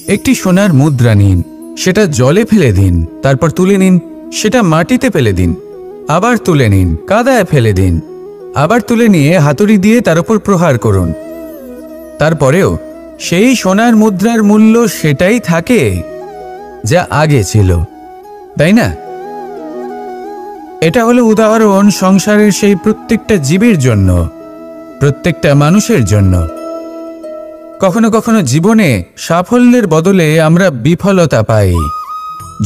একটি সোনার মুদ্রা নিন, সেটা জলে ফেলে দিন, তারপর তুলে নিন, সেটা মাটিতে ফেলে দিন, আবার তুলে নিন, কাদায় ফেলে দিন, আবার তুলে নিয়ে হাতুড়ি দিয়ে তার উপর প্রহার করুন। তারপরেও সেই সোনার মুদ্রার মূল্য সেটাই থাকে যা আগে ছিল, তাই না? এটা হলো উদাহরণ সংসারের সেই প্রত্যেকটা জীবের জন্য, প্রত্যেকটা মানুষের জন্য। কখনো কখনো জীবনে সাফল্যের বদলে আমরা বিফলতা পাই।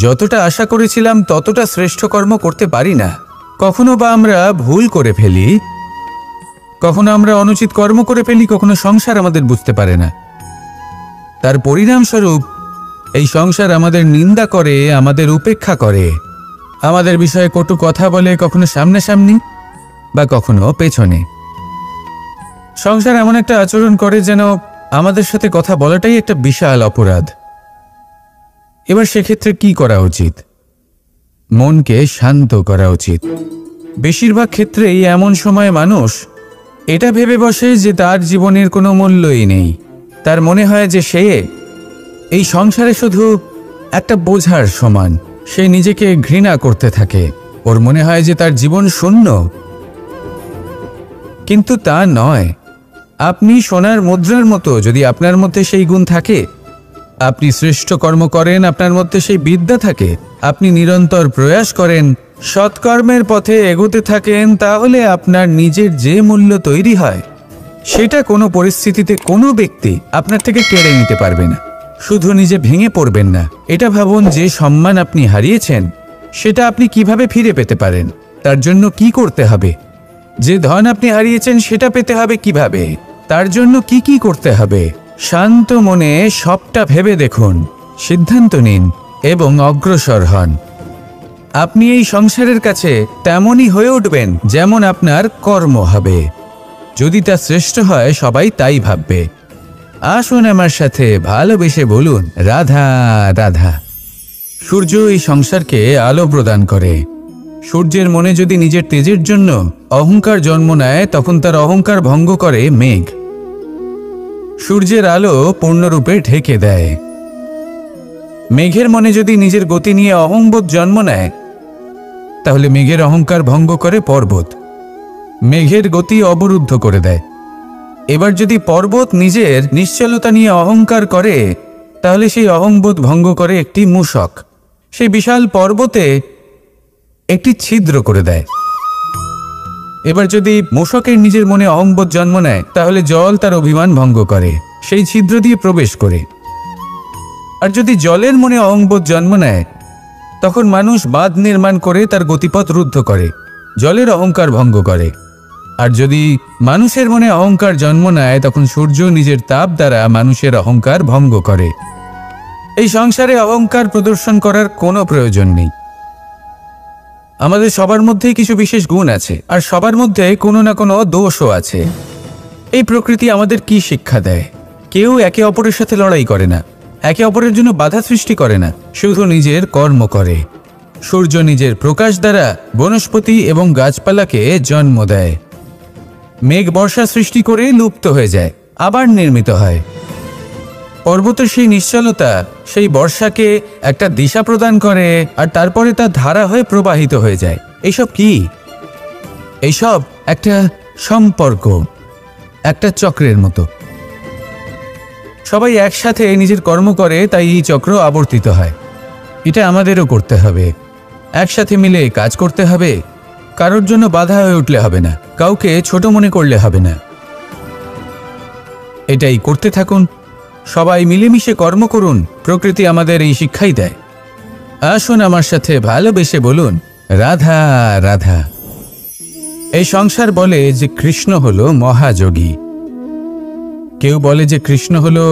যতটা আশা করেছিলাম ততটা শ্রেষ্ঠ কর্ম করতে পারি না। কখনো বা আমরা ভুল করে ফেলি, কখনো আমরা অনুচিত কর্ম করে ফেলি, কখনো সংসার আমাদের বুঝতে পারে না। তার পরিণামস্বরূপ এই সংসার আমাদের নিন্দা করে, আমাদের উপেক্ষা করে, আমাদের বিষয়ে কটু কথা বলে, কখনো সামনাসামনি বা কখনো পেছনে। সংসার এমন একটা আচরণ করে যেন আমাদের সাথে কথা বলাটাই একটা বিশাল অপরাধ। এবার সেক্ষেত্রে কি করা উচিত? মনকে শান্ত করা উচিত। বেশিরভাগ ক্ষেত্রেই এমন সময় মানুষ এটা ভেবে বসে যে তার জীবনের কোনো মূল্যই নেই। তার মনে হয় যে সে এই সংসারে শুধু একটা বোঝার সমান। সে নিজেকে ঘৃণা করতে থাকে। ওর মনে হয় যে তার জীবন শূন্য। কিন্তু তা নয়। আপনি সোনার মুদ্রার মতো। যদি আপনার মধ্যে সেই গুণ থাকে, আপনি শ্রেষ্ঠ কর্ম করেন, আপনার মধ্যে সেই বিদ্যা থাকে, আপনি নিরন্তর প্রয়াস করেন, সৎকর্মের পথে এগোতে থাকেন, তাহলে আপনার নিজের যে মূল্য তৈরি হয় সেটা কোনো পরিস্থিতিতে কোনো ব্যক্তি আপনার থেকে কেড়ে নিতে পারবে না। শুধু নিজে ভেঙে পড়বেন না। এটা ভাবুন, যে সম্মান আপনি হারিয়েছেন সেটা আপনি কিভাবে ফিরে পেতে পারেন, তার জন্য কি করতে হবে। যে ধন আপনি হারিয়েছেন সেটা পেতে হবে কিভাবে, তার জন্য কি কি করতে হবে। শান্ত মনে সবটা ভেবে দেখুন, সিদ্ধান্ত নিন এবং অগ্রসর হন। আপনি এই সংসারের কাছে তেমনই হয়ে উঠবেন যেমন আপনার কর্ম হবে। যদি তা শ্রেষ্ঠ হয়, সবাই তাই ভাববে। আসুন আমার সাথে ভালোবেসে বলুন, রাধা রাধা। সূর্য এই সংসারকে আলো প্রদান করে। সূর্যের মনে যদি নিজের তেজের জন্য অহংকার জন্ম নেয়, তখন তার অহংকার ভঙ্গ করে মেঘ। সূর্যের আলো পূর্ণরূপে ঢেকে দেয়। মেঘের মনে যদি নিজের গতি নিয়ে অহংবোধ জন্ম নেয়, তাহলে মেঘের অহংকার ভঙ্গ করে পর্বত। মেঘের গতি অবরুদ্ধ করে দেয়। এবার যদি পর্বত নিজের নিশ্চলতা নিয়ে অহংকার করে, তাহলে সেই অহংবোধ ভঙ্গ করে একটি মূষক। সেই বিশাল পর্বতে একটি ছিদ্র করে দেয়। এবার যদি মূষকের নিজের মনে অহংবোধ জন্ম নেয়, তাহলে জল তার অভিমান ভঙ্গ করে, সেই ছিদ্র দিয়ে প্রবেশ করে। আর যদি জলের মনে অহংবোধ জন্ম নেয়, তখন মানুষ বাঁধ নির্মাণ করে তার গতিপথ রুদ্ধ করে, জলের অহংকার ভঙ্গ করে। আর যদি মানুষের মনে অহংকার জন্ম নেয়, তখন সূর্য নিজের তাপ দ্বারা মানুষের অহংকার ভঙ্গ করে। এই সংসারে অহংকার প্রদর্শন করার কোনো প্রয়োজন নেই। আমাদের সবার মধ্যেই কিছু বিশেষ গুণ আছে, আর সবার মধ্যে কোনো না কোনো দোষও আছে। এই প্রকৃতি আমাদের কি শিক্ষা দেয়? কেউ একে অপরের সাথে লড়াই করে না, একে অপরের জন্য বাধা সৃষ্টি করে না, শুধু নিজের কর্ম করে। সূর্য নিজের প্রকাশ দ্বারা বনস্পতি এবং গাছপালাকে জন্ম দেয়। মেঘ বর্ষা সৃষ্টি করে লুপ্ত হয়ে যায়, আবার নির্মিত হয়। পর্বতের সেই নিশ্চলতা সেই বর্ষাকে একটা দিশা প্রদান করে, আর তারপরে তা ধারা হয়ে প্রবাহিত হয়ে যায়। এইসব কি? এইসব একটা সম্পর্ক, একটা চক্রের মতো। সবাই একসাথে নিজের কর্ম করে, তাই এই চক্র আবর্তিত হয়। এটা আমাদেরও করতে হবে। একসাথে মিলে কাজ করতে হবে। কারোর জন্য বাধা হয়ে উঠলে হবে না, কাউকে ছোট মনে করলে হবে না। এটাই করতে থাকুন। সবাই মিলেমিশে কর্ম করুন। প্রকৃতি আমাদের এই শিক্ষাই দেয়। আসুন আমার সাথে ভালোবেসে বলুন, রাধা রাধা। এই সংসার বলে যে কৃষ্ণ হলো মহাযোগী। কেউ বলে যে কৃষ্ণ হলো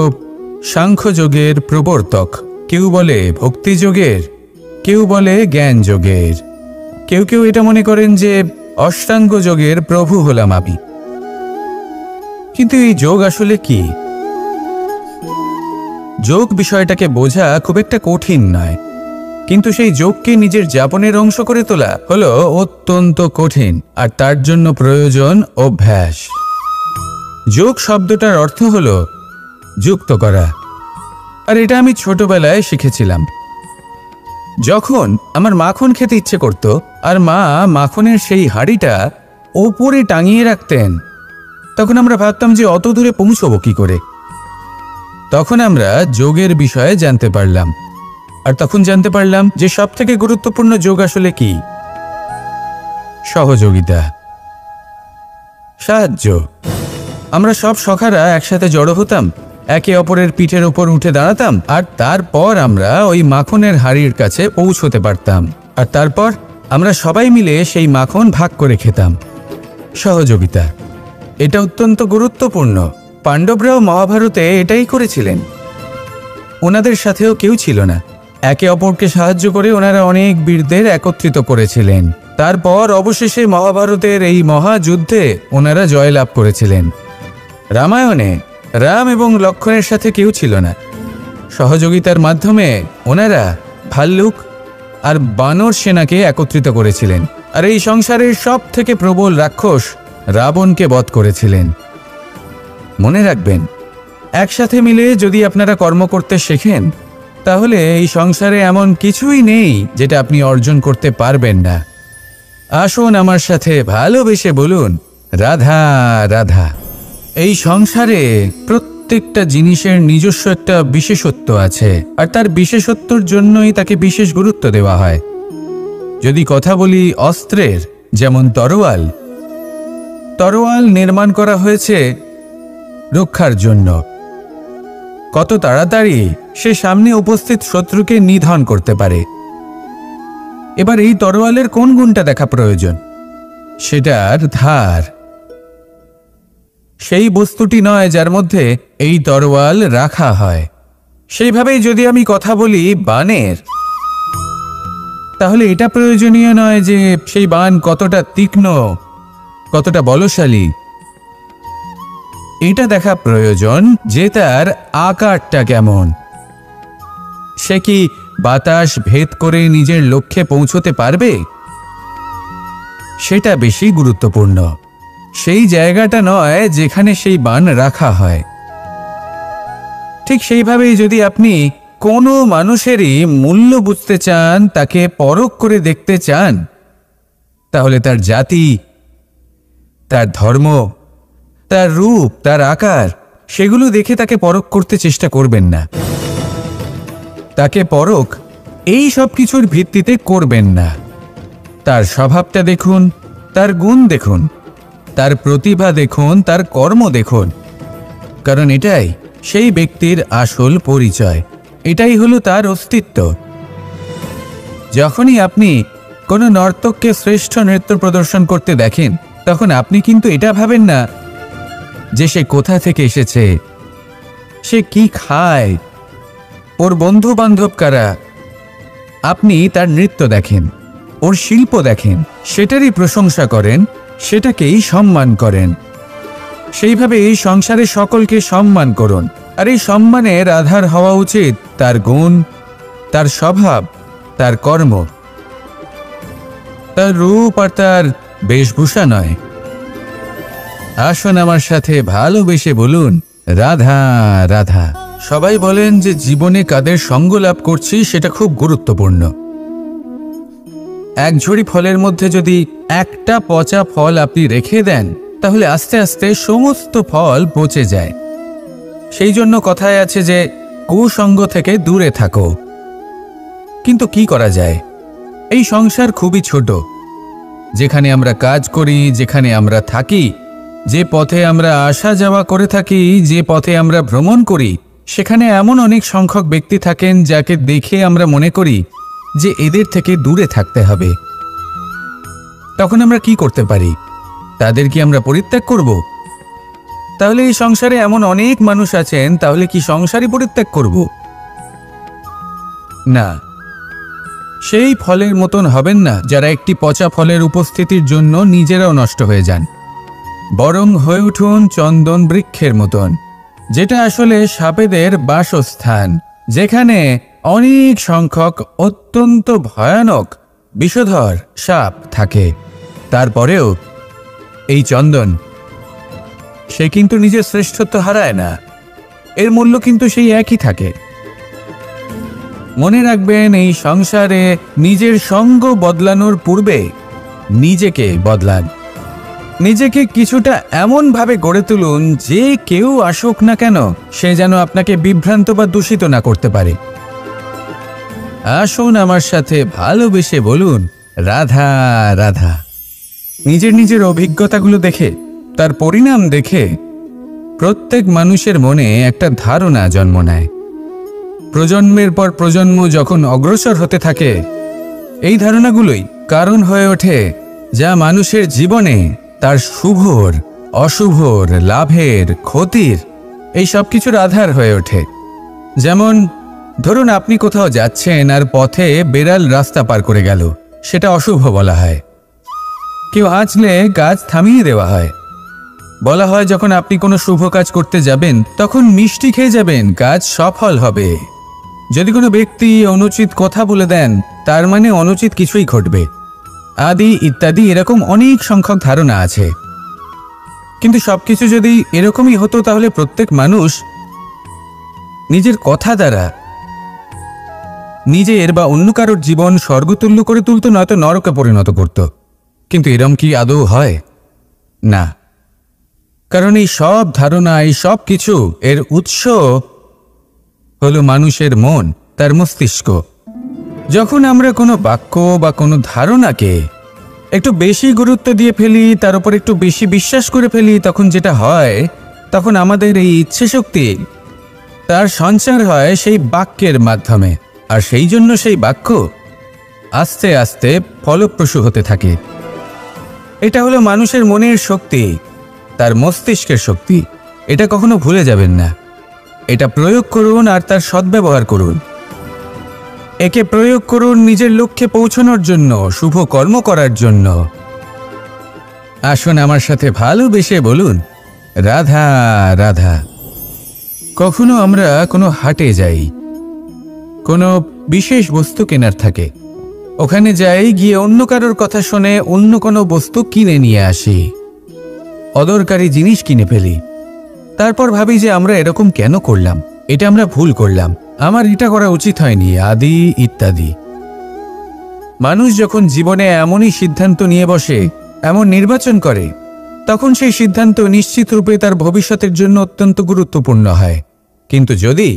সাংখ্যযোগের প্রবর্তক, কেউ বলে ভক্তিযোগের, কেউ বলে জ্ঞান যোগের, কেউ কেউ এটা মনে করেন যে অষ্টাঙ্গ যোগের প্রভু হলাম আমি। কিন্তু এই যোগ আসলে কি? যোগ বিষয়টাকে বোঝা খুব একটা কঠিন নয়, কিন্তু সেই যোগকে নিজের যাপনের অংশ করে তোলা হলো অত্যন্ত কঠিন, আর তার জন্য প্রয়োজন অভ্যাস। যোগ শব্দটার অর্থ হলো যুক্ত করা। আর এটা আমি ছোটবেলায় শিখেছিলাম। যখন আমার মাখন খেতে ইচ্ছে করত আর মা মাখনের সেই হাঁড়িটা ওপরে টাঙিয়ে রাখতেন, তখন আমরা ভাবতাম যে অত দূরে পৌঁছবো কি করে। তখন আমরা যোগের বিষয়ে জানতে পারলাম, আর তখন জানতে পারলাম যে সবথেকে গুরুত্বপূর্ণ যোগ আসলে কি? সহযোগিতা, সাহায্য। আমরা সব সখারা একসাথে জড়ো হতাম, একে অপরের পিঠের ওপর উঠে দাঁড়াতাম, আর তারপর আমরা ওই মাখনের হাঁড়ির কাছে পৌঁছতে পারতাম, আর তারপর আমরা সবাই মিলে সেই মাখন ভাগ করে খেতাম। সহযোগিতা, এটা অত্যন্ত গুরুত্বপূর্ণ। পাণ্ডবরাও মহাভারতে এটাই করেছিলেন। ওনাদের সাথেও কেউ ছিল না, একে অপরকে সাহায্য করে ওনারা অনেক বীরদের একত্রিত করেছিলেন। তারপর অবশেষে মহাভারতের এই মহাযুদ্ধে ওনারা জয়লাভ করেছিলেন। রামায়ণে রাম এবং লক্ষ্মণের সাথে কেউ ছিল না। সহযোগিতার মাধ্যমে ওনারা ভাল্লুক আর বানর সেনাকে একত্রিত করেছিলেন, আর এই সংসারের সব থেকে প্রবল রাক্ষস রাবণকে বধ করেছিলেন। মনে রাখবেন, একসাথে মিলে যদি আপনারা কর্ম করতে শেখেন, তাহলে এই সংসারে এমন কিছুই নেই যেটা আপনি অর্জন করতে পারবেন না। আসুন আমার সাথে ভালোবেসে বলুন, রাধা রাধা। এই সংসারে প্রত্যেকটা জিনিসের নিজস্ব একটা বিশেষত্ব আছে, আর তার বিশেষত্বর জন্যই তাকে বিশেষ গুরুত্ব দেওয়া হয়। যদি কথা বলি অস্ত্রের, যেমন তরোয়াল। তরোয়াল নির্মাণ করা হয়েছে রক্ষার জন্য। কত তাড়াতাড়ি সে সামনে উপস্থিত শত্রুকে নিধন করতে পারে। এবার এই তরোয়ালের কোন গুণটা দেখা প্রয়োজন? সেটার ধার। সেই বস্তুটি নয় যার মধ্যে এই তরোয়াল রাখা হয়। সেইভাবেই যদি আমি কথা বলি বানের, তাহলে এটা প্রয়োজনীয় নয় যে সেই বান কতটা তীক্ষ্ণ, কতটা বলশালী। এটা দেখা প্রয়োজন যে তার আকারটা কেমন। সে কি বাতাস ভেদ করে নিজের লক্ষ্যে পৌঁছতে পারবে? সেটা বেশি গুরুত্বপূর্ণ। সেই জায়গাটা নয় যেখানে সেই বান রাখা হয়। ঠিক সেইভাবেই যদি আপনি কোনো মানুষেরই মূল্য বুঝতে চান, তাকে পরখ করে দেখতে চান, তাহলে তার জাতি, তার ধর্ম, তার রূপ, তার আকার, সেগুলো দেখে তাকে পরখ করতে চেষ্টা করবেন না। তাকে পরখ এই সব কিছুর ভিত্তিতে করবেন না। তার স্বভাবটা দেখুন, তার গুণ দেখুন, তার প্রতিভা দেখুন, তার কর্ম দেখুন, কারণ এটাই সেই ব্যক্তির আসল পরিচয়। এটাই হলো তার অস্তিত্ব। যখনই আপনি কোনো নর্তককে শ্রেষ্ঠ নৃত্য প্রদর্শন করতে দেখেন, তখন আপনি কিন্তু এটা ভাবেন না যে সে কোথা থেকে এসেছে, সে কি খায়, ওর বন্ধু বান্ধব কারা। আপনি তার নৃত্য দেখেন, ওর শিল্প দেখেন, সেটারই প্রশংসা করেন, সেটাকেই সম্মান করেন। সেইভাবে এই সংসারে সকলকে সম্মান করুন, আর এই সম্মানের আধার হওয়া উচিত তার গুণ, তার স্বভাব, তার কর্ম, তার রূপ আর তার বেশভূষা নয়। আসুন আমার সাথে ভালোবেসে বলুন, রাধা রাধা। সবাই বলেন যে জীবনে কাদের সঙ্গ লাভ করছি সেটা খুব গুরুত্বপূর্ণ। এক ঝুড়ি ফলের মধ্যে যদি একটা পচা ফল আপনি রেখে দেন, তাহলে আস্তে আস্তে সমস্ত ফল পচে যায়। সেই জন্য কথায় আছে যে কুসঙ্গ থেকে দূরে থাকো। কিন্তু কি করা যায়? এই সংসার খুবই ছোট। যেখানে আমরা কাজ করি, যেখানে আমরা থাকি, যে পথে আমরা আসা যাওয়া করে থাকি, যে পথে আমরা ভ্রমণ করি, সেখানে এমন অনেক সংখ্যক ব্যক্তি থাকেন যাকে দেখে আমরা মনে করি যে এদের থেকে দূরে থাকতে হবে। তখন আমরা কি করতে পারি? তাদের কি আমরা পরিত্যাগ করব? তাহলে এই সংসারে এমন অনেক মানুষ আছেন, তাহলে কি সংসারই পরিত্যাগ করব? না, সেই ফলের মতন হবেন না যারা একটি পচা ফলের উপস্থিতির জন্য নিজেরাও নষ্ট হয়ে যান। বরং হয়ে উঠুন চন্দন বৃক্ষের মতন, যেটা আসলে সাপেদের বাসস্থান, যেখানে অনেক সংখ্যক অত্যন্ত ভয়ানক বিষধর সাপ থাকে। তারপরেও এই চন্দন, সে কিন্তু নিজের শ্রেষ্ঠত্ব হারায় না। এর মূল্য কিন্তু সেই একই থাকে। মনে রাখবেন, এই সংসারে নিজের সঙ্গ বদলানোর পূর্বে নিজেকে বদলান। নিজেকে কিছুটা এমনভাবে গড়ে তুলুন যে কেউ আসুক না কেন সে যেন আপনাকে বিভ্রান্ত বা দূষিত না করতে পারে। আসুন আমার সাথে ভালোবেসে বলুন, রাধা রাধা। নিজের নিজের অভিজ্ঞতাগুলো দেখে, তার পরিণাম দেখে প্রত্যেক মানুষের মনে একটা ধারণা জন্ম নেয়। প্রজন্মের পর প্রজন্ম যখন অগ্রসর হতে থাকে, এই ধারণাগুলোই কারণ হয়ে ওঠে যা মানুষের জীবনে তার শুভর, অশুভর, লাভের, ক্ষতির এই সব কিছুর আধার হয়ে ওঠে। যেমন ধরুন, আপনি কোথাও যাচ্ছেন আর পথে বেড়াল রাস্তা পার করে গেল, সেটা অশুভ বলা হয়। কেউ হাঁচলে কাজ থামিয়ে দেওয়া হয়। বলা হয় যখন আপনি কোনো শুভ কাজ করতে যাবেন তখন মিষ্টি খেয়ে যাবেন, কাজ সফল হবে। যদি কোনো ব্যক্তি অনুচিত কথা বলে দেন তার মানে অনুচিত কিছুই ঘটবে, আদি ইত্যাদি এরকম অনেক সংখ্যক ধারণা আছে। কিন্তু সবকিছু যদি এরকমই হতো তাহলে প্রত্যেক মানুষ নিজের কথা দ্বারা নিজের বা অন্য কারোর জীবন স্বর্গতুল্য করে তুলত, নয়তো নরকে পরিণত করত। কিন্তু এরম কি আদৌ হয়? না। কারণ এই সব ধারণা, এই সব কিছু এর উৎস হলো মানুষের মন, তার মস্তিষ্ক। যখন আমরা কোনো বাক্য বা কোনো ধারণাকে একটু বেশি গুরুত্ব দিয়ে ফেলি, তার উপর একটু বেশি বিশ্বাস করে ফেলি, তখন যেটা হয়, তখন আমাদের এই ইচ্ছে শক্তি তার সঞ্চার হয় সেই বাক্যের মাধ্যমে, আর সেই জন্য সেই বাক্য আস্তে আস্তে ফলপ্রসূ হতে থাকে। এটা হলো মানুষের মনের শক্তি, তার মস্তিষ্কের শক্তি। এটা কখনো ভুলে যাবেন না। এটা প্রয়োগ করুন আর তার সদ্ব্যবহার করুন। একে প্রয়োগ করুন নিজের লক্ষ্যে পৌঁছানোর জন্য, শুভ কর্ম করার জন্য। আসুন আমার সাথে ভালোবেসে বলুন, রাধা রাধা। কখনো আমরা কোনো হাটে যাই, কোনো বিশেষ বস্তু কেনার থাকে, ওখানে যাই, গিয়ে অন্য কারোর কথা শুনে অন্য কোনো বস্তু কিনে নিয়ে আসি, অদরকারি জিনিস কিনে ফেলি। তারপর ভাবি যে আমরা এরকম কেন করলাম, এটা আমরা ভুল করলাম, আমার এটা করা উচিত হয়নি, আদি ইত্যাদি। মানুষ যখন জীবনে এমনই সিদ্ধান্ত নিয়ে বসে, এমন নির্বাচন করে, তখন সেই সিদ্ধান্ত নিশ্চিত রূপে তার ভবিষ্যতের জন্য অত্যন্ত গুরুত্বপূর্ণ হয়। কিন্তু যদি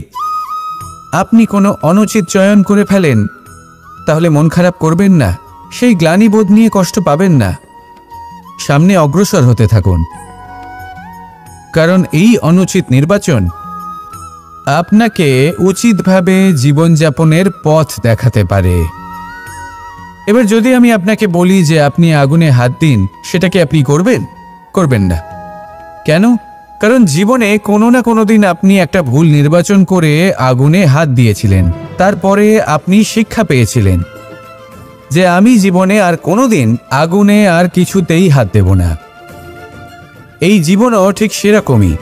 আপনি কোনো অনুচিত চয়ন করে ফেলেন তাহলে মন খারাপ করবেন না, সেই গ্লানিবোধ নিয়ে কষ্ট পাবেন না, সামনে অগ্রসর হতে থাকুন। কারণ এই অনুচিত নির্বাচন আপনাকে উচিতভাবে জীবনযাপনের পথ দেখাতে পারে। এবার যদি আমি আপনাকে বলি যে আপনি আগুনে হাত দিন, সেটা কি আপনি করবেন? করবেন না। কেন? কারণ জীবনে কোনো না কোনো দিন আপনি একটা ভুল নির্বাচন করে আগুনে হাত দিয়েছিলেন। তারপরে আপনি শিক্ষা পেয়েছিলেন যে আমি জীবনে আর কোনোদিন আগুনে আর কিছুতেই হাত দেব না। এই জীবনও ঠিক সেরকমই।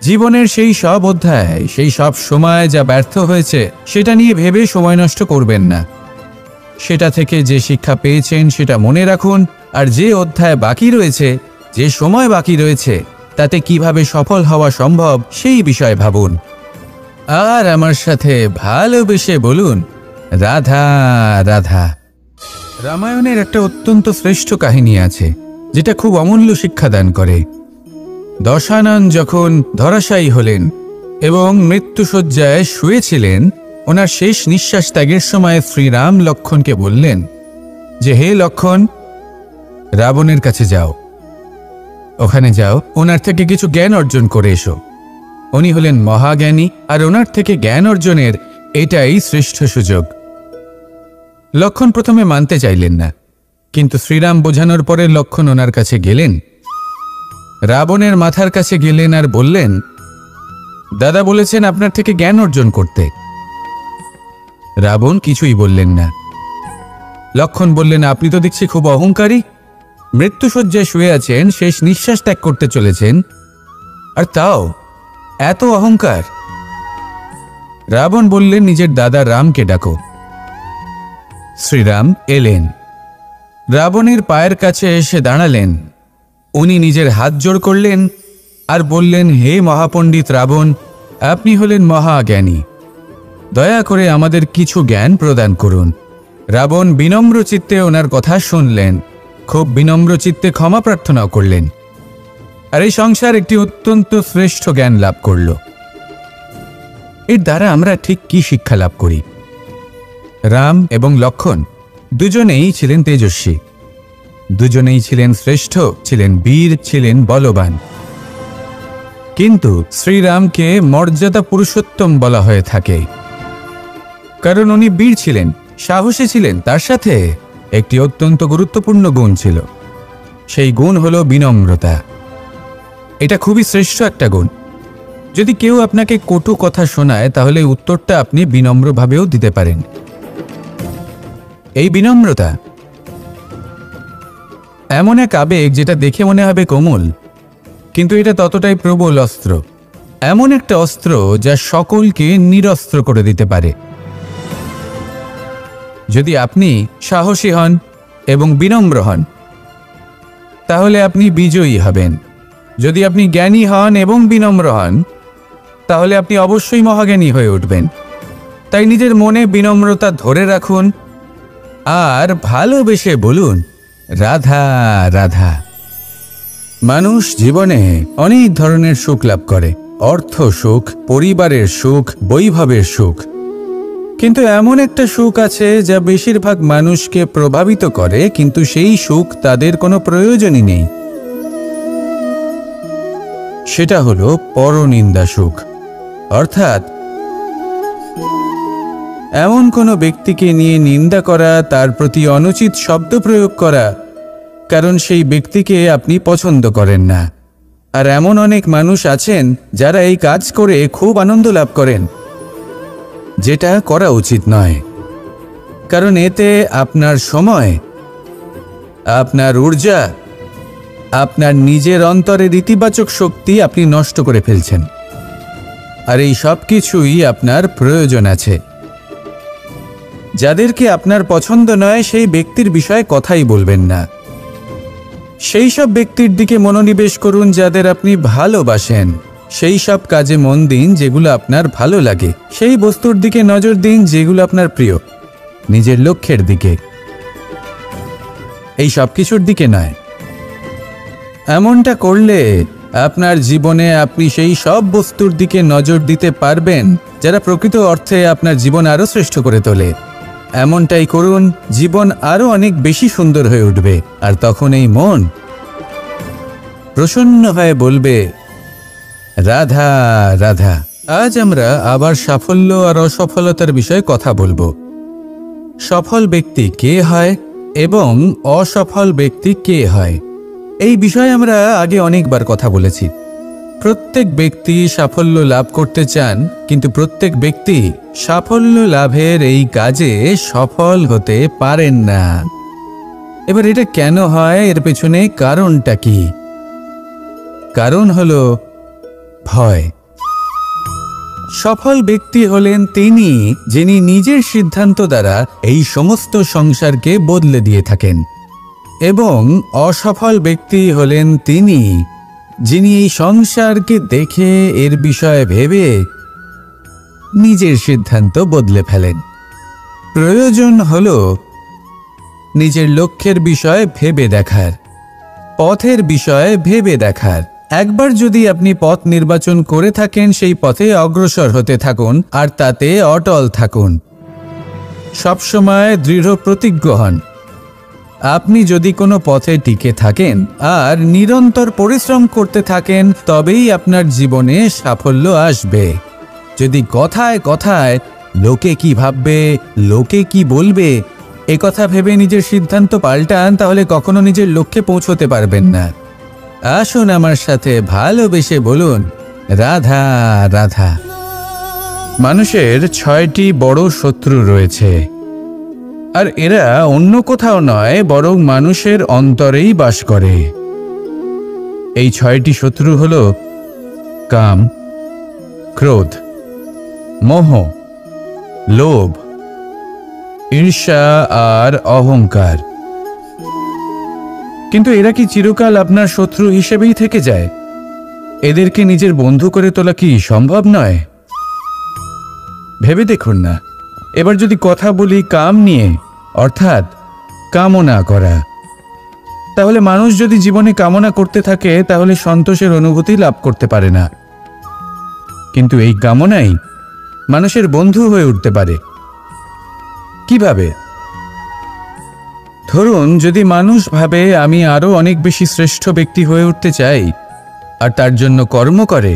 জীবনের সেই সব অধ্যায়, সেই সব সময় যা ব্যর্থ হয়েছে, সেটা নিয়ে ভেবে সময় নষ্ট করবেন না। সেটা থেকে যে শিক্ষা পেয়েছেন সেটা মনে রাখুন, আর যে অধ্যায় বাকি রয়েছে, যে সময় বাকি রয়েছে, তাতে কিভাবে সফল হওয়া সম্ভব সেই বিষয়ে ভাবুন। আর আমার সাথে ভালোবেসে বলুন, রাধা রাধা। রামায়ণের একটা অত্যন্ত শ্রেষ্ঠ কাহিনী আছে যেটা খুব অমূল্য শিক্ষাদান করে। দশানন যখন ধরাশায়ী হলেন এবং মৃত্যুশয্যায় শুয়েছিলেন, ওনার শেষ নিঃশ্বাস ত্যাগের সময় শ্রীরাম লক্ষ্মণকে বললেন যে, হে লক্ষ্মণ, রাবণের কাছে যাও, ওখানে যাও, ওনার থেকে কিছু জ্ঞান অর্জন করে এসো। উনি হলেন মহাজ্ঞানী, আর ওনার থেকে জ্ঞান অর্জনের এটাই শ্রেষ্ঠ সুযোগ। লক্ষ্মণ প্রথমে মানতে চাইলেন না, কিন্তু শ্রীরাম বোঝানোর পরে লক্ষ্মণ ওনার কাছে গেলেন, রাবণের মাথার কাছে গেলেন আর বললেন, দাদা বলেছেন আপনার থেকে জ্ঞান অর্জন করতে। রাবণ কিছুই বললেন না। লক্ষ্মণ বললেন, আপনি তো দেখছি খুব অহংকারী, মৃত্যুশয্যায় শুয়ে আছেন, শেষ নিঃশ্বাস ত্যাগ করতে চলেছেন, আর তাও এত অহংকার। রাবণ বললেন, নিজের দাদা রামকে ডাকো। শ্রীরাম এলেন, রাবণের পায়ের কাছে এসে দাঁড়ালেন। উনি নিজের হাত জোড় করলেন আর বললেন, হে মহাপণ্ডিত রাবণ, আপনি হলেন মহাজ্ঞানী। দয়া করে আমাদের কিছু জ্ঞান প্রদান করুন। রাবণ বিনম্র চিত্তে ওনার কথা শুনলেন, খুব বিনম্র চিত্তে ক্ষমা প্রার্থনাও করলেন, আর এই সংসার একটি অত্যন্ত শ্রেষ্ঠ জ্ঞান লাভ করল। এর দ্বারা আমরা ঠিক কি শিক্ষা লাভ করি? রাম এবং লক্ষ্মণ দুজনেই ছিলেন তেজস্বী, দুজনেই ছিলেন শ্রেষ্ঠ, ছিলেন বীর, ছিলেন বলবান। কিন্তু শ্রীরামকে মর্যাদা পুরুষোত্তম বলা হয়ে থাকে, কারণ উনি বীর ছিলেন, সাহসী ছিলেন। তার সাথে একটি অত্যন্ত গুরুত্বপূর্ণ গুণ ছিল, সেই গুণ হলো বিনম্রতা। এটা খুবই শ্রেষ্ঠ একটা গুণ। যদি কেউ আপনাকে কটু কথা শোনায়, তাহলে উত্তরটা আপনি বিনম্রভাবেও দিতে পারেন। এই বিনম্রতা এমন এক আবেগ যেটা দেখে মনে হবে কোমল, কিন্তু এটা ততটাই প্রবল অস্ত্র, এমন একটা অস্ত্র যা সকলকে নিরস্ত্র করে দিতে পারে। যদি আপনি সাহসী হন এবং বিনম্র হন, তাহলে আপনি বিজয়ী হবেন। যদি আপনি জ্ঞানী হন এবং বিনম্র হন, তাহলে আপনি অবশ্যই মহাজ্ঞানী হয়ে উঠবেন। তাই নিজের মনে বিনম্রতা ধরে রাখুন আর ভালোবেসে বলুন, রাধা রাধা। মানুষ জীবনে অনেক ধরনের সুখ লাভ করে, অর্থ সুখ, পরিবারের সুখ, বৈভবের সুখ। কিন্তু এমন একটা সুখ আছে যা বেশিরভাগ মানুষকে প্রভাবিত করে, কিন্তু সেই সুখ তাদের কোনো প্রয়োজনই নেই। সেটা হলো পরনিন্দা সুখ। অর্থাৎ এমন কোনো ব্যক্তিকে নিয়ে নিন্দা করা, তার প্রতি অনুচিত শব্দ প্রয়োগ করা, কারণ সেই ব্যক্তিকে আপনি পছন্দ করেন না। আর এমন অনেক মানুষ আছেন যারা এই কাজ করে খুব আনন্দ লাভ করেন, যেটা করা উচিত নয়, কারণ এতে আপনার সময়, আপনার ঊর্জা, আপনার নিজের অন্তরের ইতিবাচক শক্তি আপনি নষ্ট করে ফেলছেন। আর এই সব কিছুই আপনার প্রয়োজন আছে। যাদেরকে আপনার পছন্দ নয়, সেই ব্যক্তির বিষয়ে কথাই বলবেন না। সেই সব ব্যক্তির দিকে মনোনিবেশ করুন যাদের আপনি ভালোবাসেন। সেই সব কাজে মন দিন যেগুলো আপনার ভালো লাগে। সেই বস্তুর দিকে নজর দিন যেগুলো আপনার প্রিয়, নিজের লক্ষ্যের দিকে, এই সব কিছুর দিকে নয়। এমনটা করলে আপনার জীবনে আপনি সেই সব বস্তুর দিকে নজর দিতে পারবেন যারা প্রকৃত অর্থে আপনার জীবন আরো শ্রেষ্ঠ করে তোলে। এমনটাই করুন, জীবন আরো অনেক বেশি সুন্দর হয়ে উঠবে। আর তখন এই মন প্রসন্ন হয়ে বলবে, রাধা রাধা। আজ আমরা আবার সাফল্য আর অসফলতার বিষয়ে কথা বলবো। সফল ব্যক্তি কে হয় এবং অসফল ব্যক্তি কে হয়, এই বিষয়ে আমরা আগে অনেকবার কথা বলেছি। প্রত্যেক ব্যক্তি সাফল্য লাভ করতে চান, কিন্তু প্রত্যেক ব্যক্তি সাফল্য লাভের এই কাজে সফল হতে পারেন না। এবার এটা কেন হয়, এর পেছনে কারণটা কি? কারণ হলো ভয়। সফল ব্যক্তি হলেন তিনি যিনি নিজের সিদ্ধান্ত দ্বারা এই সমস্ত সংসারকে বদলে দিয়ে থাকেন, এবং অসফল ব্যক্তি হলেন তিনি যিনি এই সংসারকে দেখে এর বিষয়ে ভেবে নিজের সিদ্ধান্ত বদলে ফেলেন। প্রয়োজন হলো নিজের লক্ষ্যের বিষয়ে ভেবে দেখার, পথের বিষয়ে ভেবে দেখার। একবার যদি আপনি পথ নির্বাচন করে থাকেন, সেই পথে অগ্রসর হতে থাকুন আর তাতে অটল থাকুন। সবসময় দৃঢ় প্রতিজ্ঞ হন। আপনি যদি কোনো পথে টিকে থাকেন আর নিরন্তর পরিশ্রম করতে থাকেন, তবেই আপনার জীবনে সাফল্য আসবে। যদি কথায় কথায় লোকে কি ভাববে, লোকে কি বলবে, একথা ভেবে নিজের সিদ্ধান্ত পাল্টান, তাহলে কখনো নিজের লক্ষ্যে পৌঁছতে পারবেন না। আসুন আমার সাথে ভালোবেসে বলুন, রাধা রাধা। মানুষের 6টি বড় শত্রু রয়েছে, আর এরা অন্য কোথাও নয়, বরং মানুষের অন্তরেই বাস করে। এই 6টি শত্রু হল কাম, ক্রোধ, মোহ, লোভ, ঈর্ষা আর অহংকার। কিন্তু এরা কি চিরকাল আপনার শত্রু হিসেবেই থেকে যায়? এদেরকে নিজের বন্ধু করে তোলা কি সম্ভব নয়? ভেবে দেখুন না। এবার যদি কথা বলি কাম নিয়ে, অর্থাৎ কামনা করা, তাহলে মানুষ যদি জীবনে কামনা করতে থাকে তাহলে সন্তোষের অনুভূতি লাভ করতে পারে না। কিন্তু এই কামনাই মানুষের বন্ধু হয়ে উঠতে পারে। কিভাবে? ধরুন, যদি মানুষ ভাবে আমি আরো অনেক বেশি শ্রেষ্ঠ ব্যক্তি হয়ে উঠতে চাই, আর তার জন্য কর্ম করে,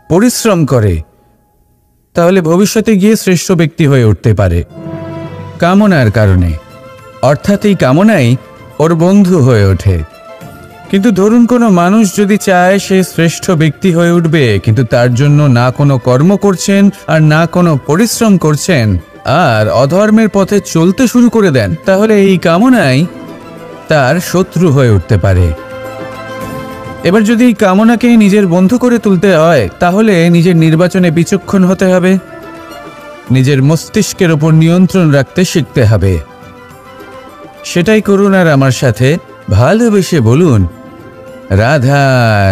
পরিশ্রম করে, তাহলে ভবিষ্যতে গিয়ে শ্রেষ্ঠ ব্যক্তি হয়ে উঠতে পারে কামনার কারণে। অর্থাৎ এই কামনাই ওর বন্ধু হয়ে ওঠে। কিন্তু ধরুন কোনো মানুষ যদি চায় সে শ্রেষ্ঠ ব্যক্তি হয়ে উঠবে, কিন্তু তার জন্য না কোনো কর্ম করছেন আর না কোনো পরিশ্রম করছেন, আর অধর্মের পথে চলতে শুরু করে দেন, তাহলে এই কামনাই তার শত্রু হয়ে উঠতে পারে। এবার যদি এই কামনাকে নিজের বন্ধু করে তুলতে হয়, তাহলে নিজের নির্বাচনে বিচক্ষণ হতে হবে, নিজের মস্তিষ্কের ওপর নিয়ন্ত্রণ রাখতে শিখতে হবে। সেটাই করুন আর আমার সাথে ভালোবেসে বলুন, রাধা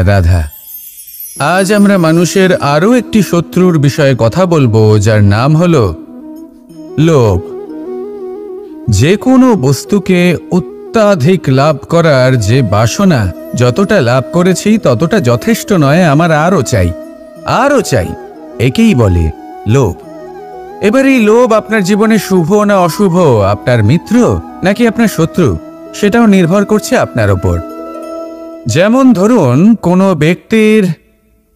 রাধা। আজ আমরা মানুষের আরও একটি শত্রুর বিষয়ে কথা বলবো, যার নাম হলো লোভ। যে কোনো বস্তুকে অত্যাধিক লাভ করার যে বাসনা, যতটা লাভ করেছি ততটা যথেষ্ট নয়, আমার আরও চাই, আরও চাই, একেই বলে লোভ। এবার এই লোভ আপনার জীবনে শুভ না অশুভ, আপনার মিত্র নাকি আপনার শত্রু, সেটাও নির্ভর করছে আপনার ওপর। যেমন ধরুন কোনো ব্যক্তির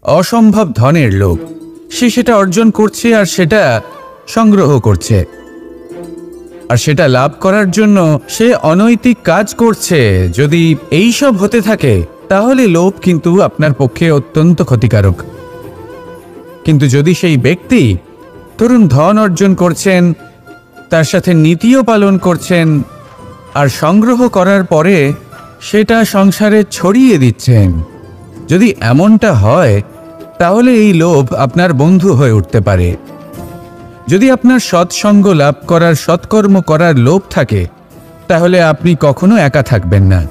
অসম্ভব ধনের লোভ, সে সেটা অর্জন করছে আর সেটা সংগ্রহ করছে, আর সেটা লাভ করার জন্য সে অনৈতিক কাজ করছে। যদি এই সব হতে থাকে তাহলে লোভ কিন্তু আপনার পক্ষে অত্যন্ত ক্ষতিকারক। কিন্তু যদি সেই ব্যক্তি ধরুন ধন অর্জন করছেন, তার সাথে নীতিও পালন করছেন, আর সংগ্রহ করার পরে সেটা সংসারে ছড়িয়ে দিচ্ছেন, যদি এমনটা হয় তাহলে এই লোভ আপনার বন্ধু হয়ে উঠতে পারে। যদি আপনার সৎসঙ্গ লাভ করার, সৎকর্ম করার লোভ থাকে, তাহলে আপনি কখনো একা থাকবেন না।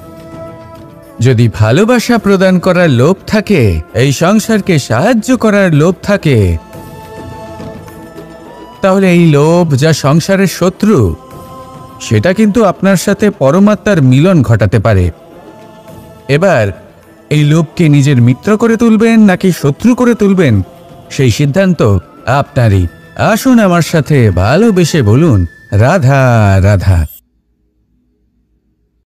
যদি ভালোবাসা প্রদান করার লোভ থাকে, এই সংসারকে সাহায্য করার লোভ থাকে, তাহলে এই লোভ যা সংসারের শত্রু, সেটা কিন্তু আপনার সাথে পরমাত্মার মিলন ঘটাতে পারে। এবার এই লোভকে নিজের মিত্র করে তুলবেন নাকি শত্রু করে তুলবেন, সেই সিদ্ধান্ত আপনারই। আসুন আমার সাথে ভালোবেসে বলুন, রাধা রাধা।